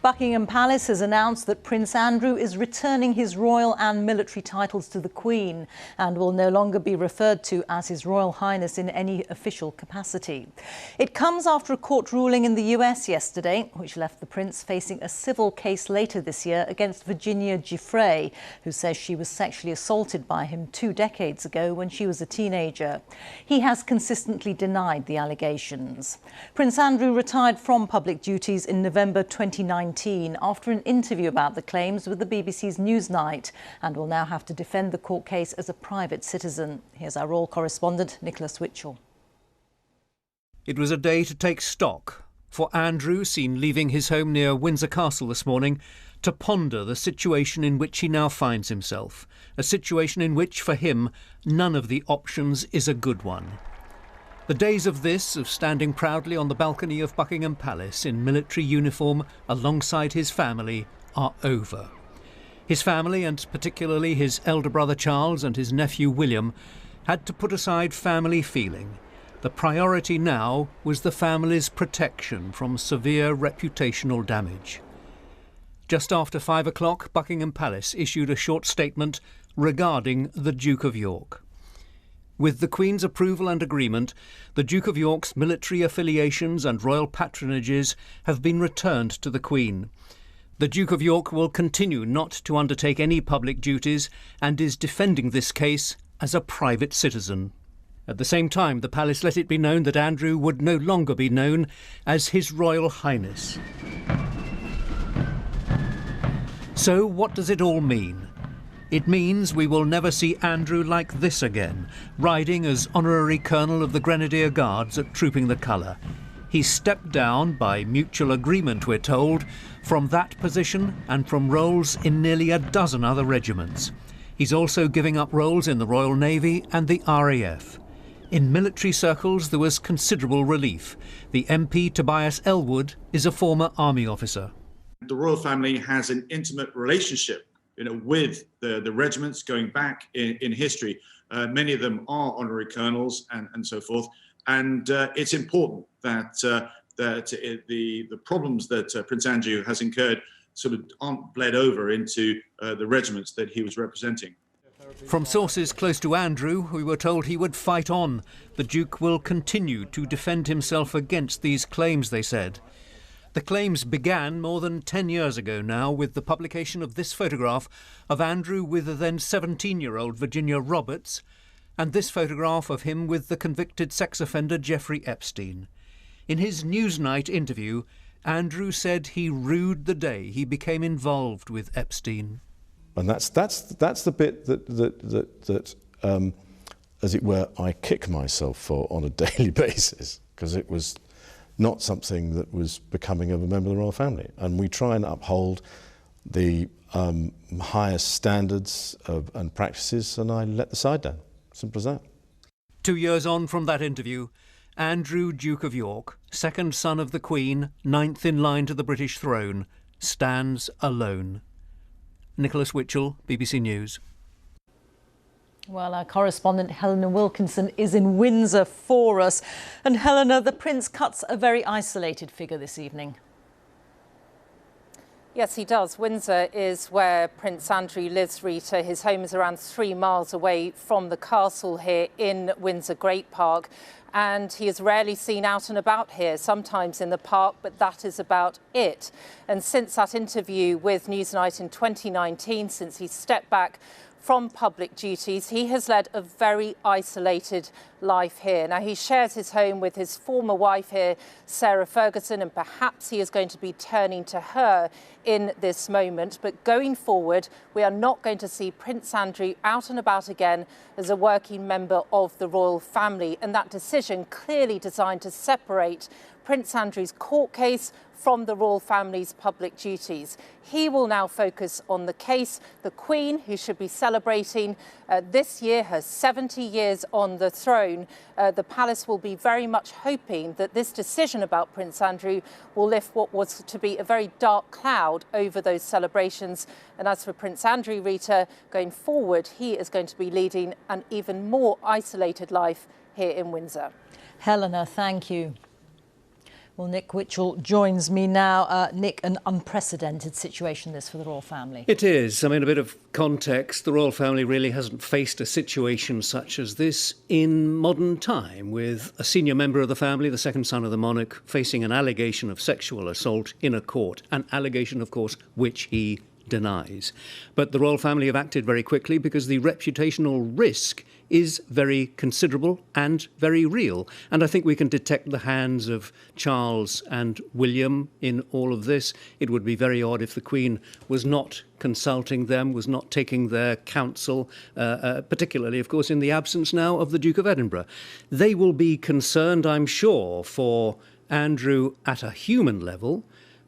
Buckingham Palace has announced that Prince Andrew is returning his royal and military titles to the Queen and will no longer be referred to as His Royal Highness in any official capacity. It comes after a court ruling in the US yesterday, which left the Prince facing a civil case later this year against Virginia Giuffre, who says she was sexually assaulted by him 2 decades ago when she was a teenager. He has consistently denied the allegations. Prince Andrew retired from public duties in November 2019 after an interview about the claims with the BBC's Newsnight and will now have to defend the court case as a private citizen. Here's our royal correspondent, Nicholas Witchell. It was a day to take stock for Andrew, seen leaving his home near Windsor Castle this morning, to ponder the situation in which he now finds himself, a situation in which, for him, none of the options is a good one. The days of standing proudly on the balcony of Buckingham Palace in military uniform alongside his family, are over. His family, and particularly his elder brother Charles and his nephew William, had to put aside family feeling. The priority now was the family's protection from severe reputational damage. Just after 5 o'clock, Buckingham Palace issued a short statement regarding the Duke of York. With the Queen's approval and agreement, the Duke of York's military affiliations and royal patronages have been returned to the Queen. The Duke of York will continue not to undertake any public duties and is defending this case as a private citizen. At the same time, the palace let it be known that Andrew would no longer be known as His Royal Highness. So what does it all mean? It means we will never see Andrew like this again, riding as honorary colonel of the Grenadier Guards at Trooping the Colour. He stepped down, by mutual agreement we're told, from that position and from roles in nearly a dozen other regiments. He's also giving up roles in the Royal Navy and the RAF. In military circles there was considerable relief. The MP Tobias Ellwood is a former army officer. The royal family has an intimate relationship with the regiments going back in history. Many of them are honorary colonels and so forth. And it's important that the problems that Prince Andrew has incurred sort of aren't bled over into the regiments that he was representing. From sources close to Andrew, we were told he would fight on. The Duke will continue to defend himself against these claims, they said. The claims began more than 10 years ago now with the publication of this photograph of Andrew with the then 17-year-old Virginia Roberts and this photograph of him with the convicted sex offender Jeffrey Epstein. In his Newsnight interview, Andrew said he rued the day he became involved with Epstein. And that's the bit that as it were, I kick myself for on a daily basis, because it was not something that was becoming of a member of the royal family. And we try and uphold the highest standards and practices, and I let the side down. Simple as that. 2 years on from that interview, Andrew, Duke of York, second son of the Queen, 9th in line to the British throne, stands alone. Nicholas Witchell, BBC News. Well, our correspondent Helena Wilkinson is in Windsor for us. And Helena, the Prince cuts a very isolated figure this evening. Yes, he does. Windsor is where Prince Andrew lives, Rita. His home is around 3 miles away from the castle here in Windsor Great Park. And he is rarely seen out and about here, sometimes in the park, but that is about it. And since that interview with Newsnight in 2019, since he stepped back from public duties, he has led a very isolated life here. Now, he shares his home with his former wife here, Sarah Ferguson, and perhaps he is going to be turning to her in this moment. But going forward, we are not going to see Prince Andrew out and about again as a working member of the royal family. And that decision clearly designed to separate Prince Andrew's court case from the royal family's public duties. He will now focus on the case. The Queen, who should be celebrating this year her 70 years on the throne, the palace will be very much hoping that this decision about Prince Andrew will lift what was to be a very dark cloud over those celebrations. And as for Prince Andrew, Rita, going forward, he is going to be leading an even more isolated life here in Windsor. Helena, thank you. Well, Nick Witchell joins me now. Nick, an unprecedented situation this for the royal family. It is. I mean, a bit of context. The royal family really hasn't faced a situation such as this in modern time, with a senior member of the family, the second son of the monarch, facing an allegation of sexual assault in a court. An allegation, of course, which he denies. But the royal family have acted very quickly because the reputational risk is very considerable and very real. And I think we can detect the hands of Charles and William in all of this. It would be very odd if the Queen was not consulting them, was not taking their counsel, particularly, of course, in the absence now of the Duke of Edinburgh. They will be concerned, I'm sure, for Andrew at a human level,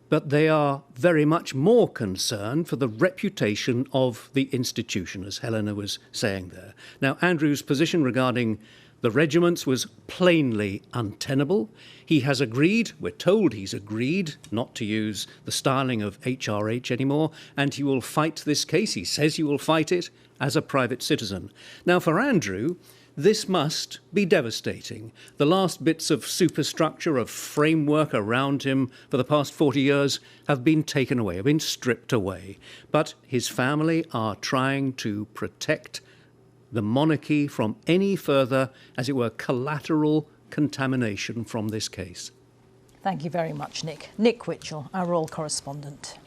but they are very much more concerned for the reputation of the institution, as Helena was saying there. Now, Andrew's position regarding the regiments was plainly untenable. He has agreed, we're told he's agreed, not to use the styling of HRH anymore, and he will fight this case. He says he will fight it as a private citizen. Now, for Andrew, this must be devastating. The last bits of superstructure, of framework around him for the past 40 years have been taken away, have been stripped away. But his family are trying to protect the monarchy from any further, as it were, collateral contamination from this case. Thank you very much, Nick. Nick Witchell, our royal correspondent.